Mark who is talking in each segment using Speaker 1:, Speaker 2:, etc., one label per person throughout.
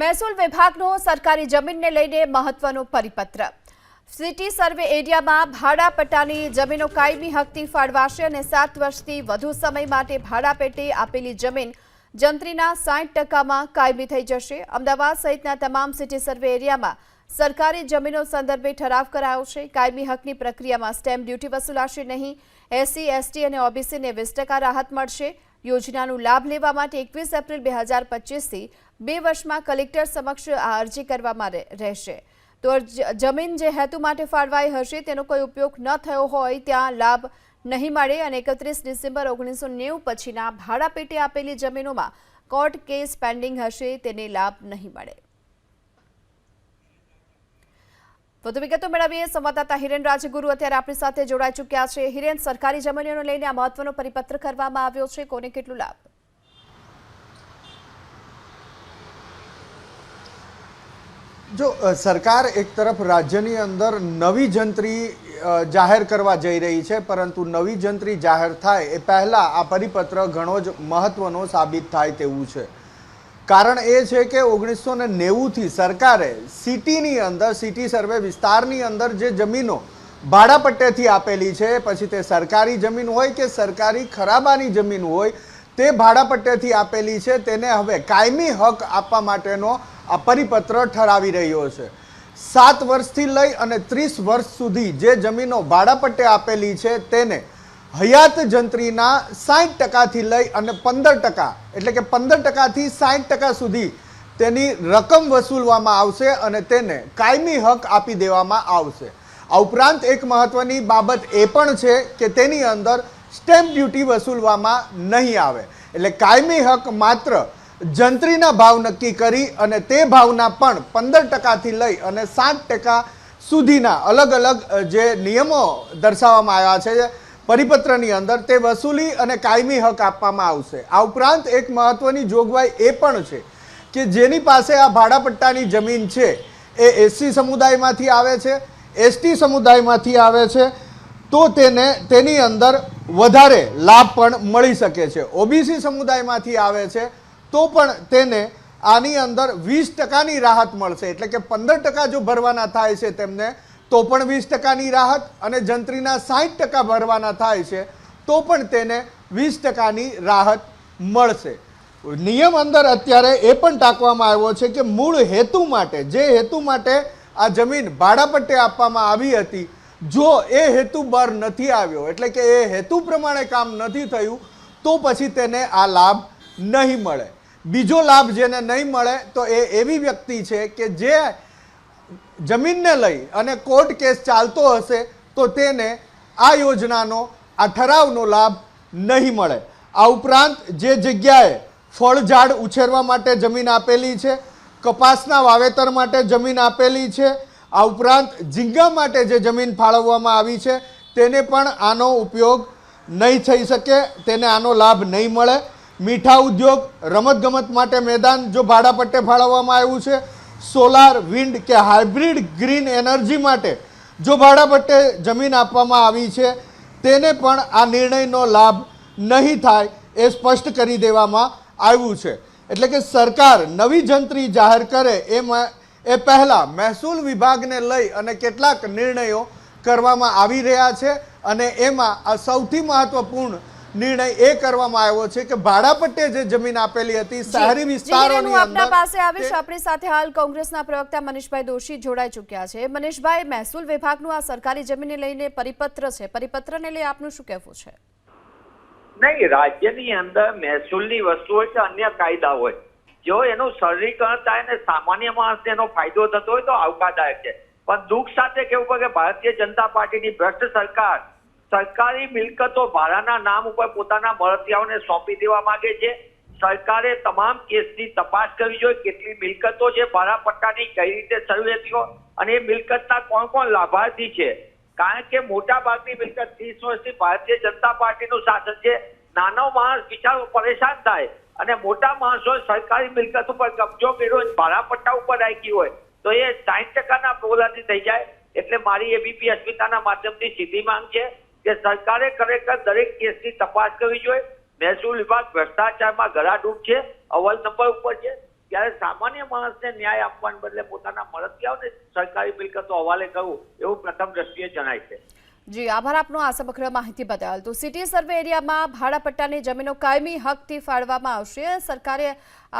Speaker 1: મહેસૂલ વિભાગનો સરકારી જમીનને લઈને મહત્વનો પરિપત્ર। સિટી સર્વે એરિયામાં ભાડા પટ્ટાની જમીનો કાયમી હકથી ફાળવાશે અને 7 વર્ષથી વધુ સમય માટે ભાડા પેટે આપેલી જમીન જંત્રીના 60%માં કાયમી થઈ જશે। અમદાવાદ સહિતના તમામ સિટી સર્વે એરિયામાં સરકારી જમીનો સંદર્ભે ઠરાવ કરાયો છે। કાયમી હકની પ્રક્રિયામાં સ્ટેમ્પ ડ્યુટી વસૂલાશે નહીં। એસસી, એસટી અને ઓબીસીને 20% રાહત મળશે। યોજનાનો લાભ લેવા માટે 21 એપ્રિલ 2025 થી 2 વર્ષમાં કલેક્ટર સમક્ષ આ અરજી કરવામાં રહેશે। તો જમીન જે હેતુ માટે ફાળવાઈ હશે તેનો કોઈ ઉપયોગ ન થયો હોય ત્યાં લાભ નહીં મળે અને 31 ડિસેમ્બર 1990 પછીના ભાડા પેટે આપેલી જમીનોમાં કોર્ટ કેસ પેન્ડિંગ હશે તેને લાભ નહીં મળે। વધુ વિગતો મેળવીએ સંવાદદાતા હિરેન રાજગુરુ અત્યારે આપણી સાથે જોડાઈ ચૂક્યા છે। હિરેન, સરકારી જમીનોને લઈને આ મહત્વનો પરિપત્ર કરવામાં આવ્યો છે, કોને કેટલો લાભ?
Speaker 2: જો સરકાર એક તરફ રાજ્યની અંદર નવી જંત્રી જાહેર કરવા જઈ રહી છે, પરંતુ નવી જંત્રી જાહેર થાય એ પહેલા આ પરિપત્ર ઘણો જ મહત્વનો સાબિત થાય તેવું છે। કારણ એ છે કે 1990 થી સરકારે સિટીની અંદર સિટી સર્વે વિસ્તારની અંદર જે જમીનો ભાડા પટ્ટેથી આપેલી છે, પછી તે સરકારી જમીન હોય કે સરકારી ખરાબાની જમીન હોય, તે ભાડા પટ્ટેથી આપેલી છે તેને હવે કાયમી હક આપવા માટેનો આ પરિપત્ર ઠરાવી રહ્યો છે। 7 વર્ષથી લઈ અને 30 વર્ષ સુધી જે જમીનો ભાડા પટ્ટે આપેલી છે તેને હયાત જંત્રીના 60%થી લઈ અને 15%, એટલે કે 15%થી 60% સુધી તેની રકમ વસૂલવામાં આવશે અને તેને કાયમી હક આપી દેવામાં આવશે। આ ઉપરાંત એક મહત્વની બાબત એ પણ છે કે તેની અંદર સ્ટેમ્પ ડ્યુટી વસૂલવામાં નહીં આવે, એટલે કાયમી હક માત્ર જંત્રીના ભાવ નક્કી કરી અને તે ભાવના પણ 15%થી લઈ અને 60% સુધીના અલગ અલગ જે નિયમો દર્શાવવામાં આવ્યા છે પરિપત્રની અંદર, તે વસૂલી અને કાયમી હક આપવામાં આવશે। આ ઉપરાંત એક મહત્વની જોગવાઈ એ પણ છે કે જેની પાસે આ ભાડા પટ્ટાની જમીન છે એ એસસી સમુદાયમાંથી આવે છે, એસટી સમુદાયમાંથી આવે છે, તો તેની અંદર વધારે લાભ પણ મળી શકે છે। ઓબીસી સમુદાયમાંથી આવે છે તો પણ તેને આની અંદર 20%ની રાહત મળશે, એટલે કે 15% જો ભરવાના થાય છે તેમને તો પણ 20%ની રાહત, અને જંત્રીના 60% ભરવાના થાય છે તો પણ તેને 20%ની રાહત મળશે। નિયમ અંદર અત્યારે એ પણ ટાંકવામાં આવ્યો છે કે મૂળ હેતુ માટે, જે હેતુ માટે આ જમીન ભાડા પટ્ટે આપવામાં આવી હતી, જો એ હેતુ બર નથી આવ્યો, એટલે કે એ હેતુ પ્રમાણે કામ નથી થયું, તો પછી તેને આ લાભ નહીં મળે। બીજો લાભ જેને નહીં મળે તો એ એવી વ્યક્તિ છે કે જે જમીનને લઈ અને કોર્ટ કેસ ચાલતો હશે તો તેને આ યોજનાનો, આ ઠરાવનો લાભ નહીં મળે। આ ઉપરાંત જે જગ્યાએ ફળ ઝાડ ઉછેરવા માટે જમીન આપેલી છે, કપાસના વાવેતર માટે જમીન આપેલી છે, આ ઉપરાંત ઝીંગા માટે જે જમીન ફાળવવામાં આવી છે તેને પણ આનો ઉપયોગ નહીં થઈ શકે, તેને આનો લાભ નહીં મળે। મીઠા ઉદ્યોગ, રમતગમત માટે મેદાન જો ભાડા પટ્ટે ફાળવવામાં આવ્યું છે, સોલાર, વિન્ડ કે હાઇબ્રિડ ગ્રીન એનર્જી માટે જો ભાડા પટ્ટે જમીન આપવામાં આવી છે તેને પણ આ નિર્ણયનો લાભ નહીં થાય એ સ્પષ્ટ કરી દેવામાં આવ્યું છે। એટલે કે સરકાર નવી જંત્રી જાહેર કરે એ પહેલા મહેસૂલ વિભાગને લઈ અને કેટલાક નિર્ણયો કરવામાં આવી રહ્યા છે, અને એમાં આ સૌથી મહત્વપૂર્ણ નિર્ણય એ કરવામાં આવ્યો છે કે ભાડા પટ્ટે જે જમીન આપેલી હતી શહેરી વિસ્તારોની અંદર।
Speaker 1: આપના પાસે આવીશ, આપણી સાથે હાલ કોંગ્રેસના પ્રવક્તા મનીષભાઈ દોશી જોડાઈ ચૂક્યા છે। મનીષભાઈ, મહેસૂલ વિભાગનું આ સરકારી જમીનને લઈને પરિપત્ર છે, પરિપત્રને લઈ આપનું શું કહેવું છે?
Speaker 3: નહીં, રાજ્યની અંદર મહેસૂલની વસ્તુ હોય કે અન્ય કાયદા હોય, જો એનું સરળીકરણ થાય ને સામાન્ય માણસને એનો ફાયદો થતો હોય તો આવકારદાયક છે। પણ દુઃખ સાથે કેવું પડે કે ભારતીય જનતા પાર્ટીની ભ્રષ્ટ સરકાર સરકારી મિલકતો ભાડાના નામ ઉપર પોતાના મળતિયાઓને સોંપી દેવા માંગે છે। સરકારે તમામ કેસની તપાસ કરવી જોઈએ, કેટલી મિલકતો છે ભાડા પટ્ટાની, કઈ રીતે સર્વે થયો અને એ મિલકતના કોણ કોણ લાભાર્થી છે। કારણ કે મોટા ભાગની મિલકત 30 વર્ષથી ભારતીય જનતા પાર્ટીનું શાસન છે, નાનો માણસ બિચારો પરેશાન થાય અને મોટા માણસો સરકારી મિલકત ઉપર કબજો કર્યો ભાડા પટ્ટા ઉપર રાખી હોય તો એ 60%ના પ્રોલાથી થઈ જાય। એટલે મારી એબીપી અસ્મિતાના માધ્યમથી સીધી માંગ છે કે સરકારે ખરેખર દરેક કેસની તપાસ કરવી જોઈએ। મહેસૂલ વિભાગ ભ્રષ્ટાચારમાં ગળાડૂબ છે, અવ્વલ નંબર ઉપર છે। ત્યારે સામાન્ય માણસને ન્યાય આપવાને બદલે પોતાના મળતિયાઓને સરકારી મિલકતો હવાલે કરવું એવું પ્રથમ દ્રષ્ટિએ જણાય છે.
Speaker 1: જી આભાર આપનો આ સમગ્ર માહિતી બદલ. તો સિટી સર્વે એરિયામાં ભાડાપટ્ટાની જમીનો કાયમી હકથી ફાળવવામાં આવશે. સરકારે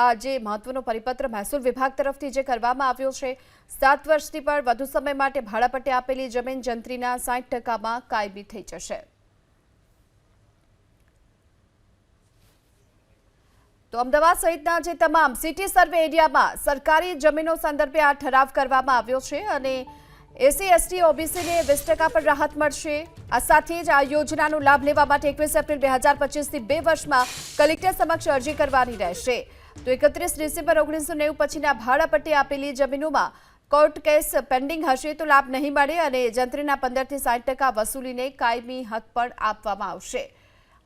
Speaker 1: આ જે મહત્વનો પરિપત્ર મહેસૂલ વિભાગ તરફથી જે કરવામાં આવ્યો છે, 7 વર્ષથી પણ વધુ સમય માટે ભાડાપટ્ટે આપેલી જમીન જંત્રીના 60%માં કાયમી થઈ જશે. તો અમદાવાદ સહિતના જે તમામ સિટી સર્વે એરિયામાં સરકારી જમીનો સંદર્ભે આ ઠરાવ કરવામાં આવ્યો છે અને એસસી એસટી ઓબીસીને 20% પર રાહત મળશે. આ સાથે જ આ યોજનાનો લાભ લેવા માટે 21 એપ્રિલ 2025થી 2 વર્ષમાં કલેક્ટર સમક્ષ અરજી કરવાની રહેશે. તો 31 ડિસેમ્બર 1990 પછીના ભાડાપટ્ટે આપેલી જમીનોમાં કોર્ટ કેસ પેન્ડિંગ હશે તો લાભ નહીં મળે અને જંત્રીના 15 થી 60% વસૂલીને કાયમી હક પણ આપવામાં આવશે.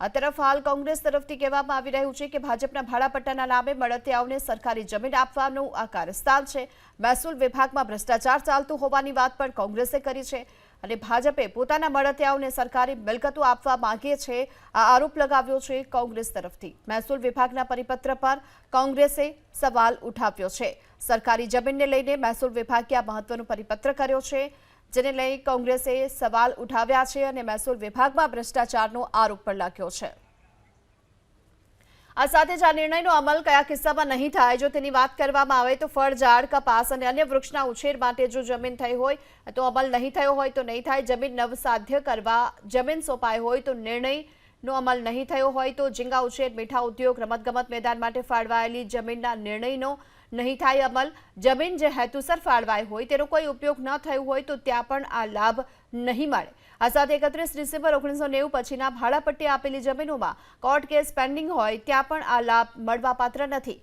Speaker 1: આ તરફ હાલ કોંગ્રેસ તરફથી કહેવામાં આવી રહ્યું છે કે ભાજપના ભાડાપટ્ટાના નામે મળતિયાઓને સરકારી જમીન આપવાનું આ કારસ્તાન છે. મહેસૂલ વિભાગમાં ભ્રષ્ટાચાર ચાલતું હોવાની વાત પણ કોંગ્રેસે કરી છે અને ભાજપે પોતાના મળતિયાઓને સરકારી મિલકતો આપવા માંગે છે, આ આરોપ લગાવ્યો છે કોંગ્રેસ તરફથી. મહેસૂલ વિભાગના પરિપત્ર પર કોંગ્રેસે સવાલ ઉઠાવ્યો છે. સરકારી જમીનને લઈને મહેસૂલ વિભાગે આ મહત્વનો પરિપત્ર કર્યો છે, જેને લઈ કોંગ્રેસે સવાલ ઉઠાવ્યા છે અને મહેસૂલ વિભાગમાં ભ્રષ્ટાચારનો આરોપ પણ લાગ્યો છે. આ સાથે જ આ નિર્ણયનો અમલ કયા કિસ્સામાં નહીં થાય, જો તેની વાત કરવામાં આવે તો ફળ, ઝાડ, કપાસ અને અન્ય વૃક્ષના ઉછેર માટે જો જમીન થઈ હોય તો અમલ નહીં થયો હોય તો નહીં થાય. જમીન નવસાધ્ય કરવા જમીન સોંપાઈ હોય તો નિર્ણયનો અમલ નહીં થયો હોય તો ઝીંગા ઉછેર, મીઠા ઉદ્યોગ, રમતગમત મેદાન માટે ફાળવાયેલી જમીનના નિર્ણયનો નહીં થાય અમલ. જમીન જે હેતુસર ફાળવાઈ હોય તેનો કોઈ ઉપયોગ ન થયો હોય તો ત્યાં પણ આ લાભ નહીં મળે. આ સાથે 31 ડિસેમ્બર 1990 પછીના ભાડાપટ્ટે આપેલી જમીનોમાં કોર્ટ કેસ પેન્ડિંગ હોય ત્યાં પણ આ લાભ મળવાપાત્ર નથી.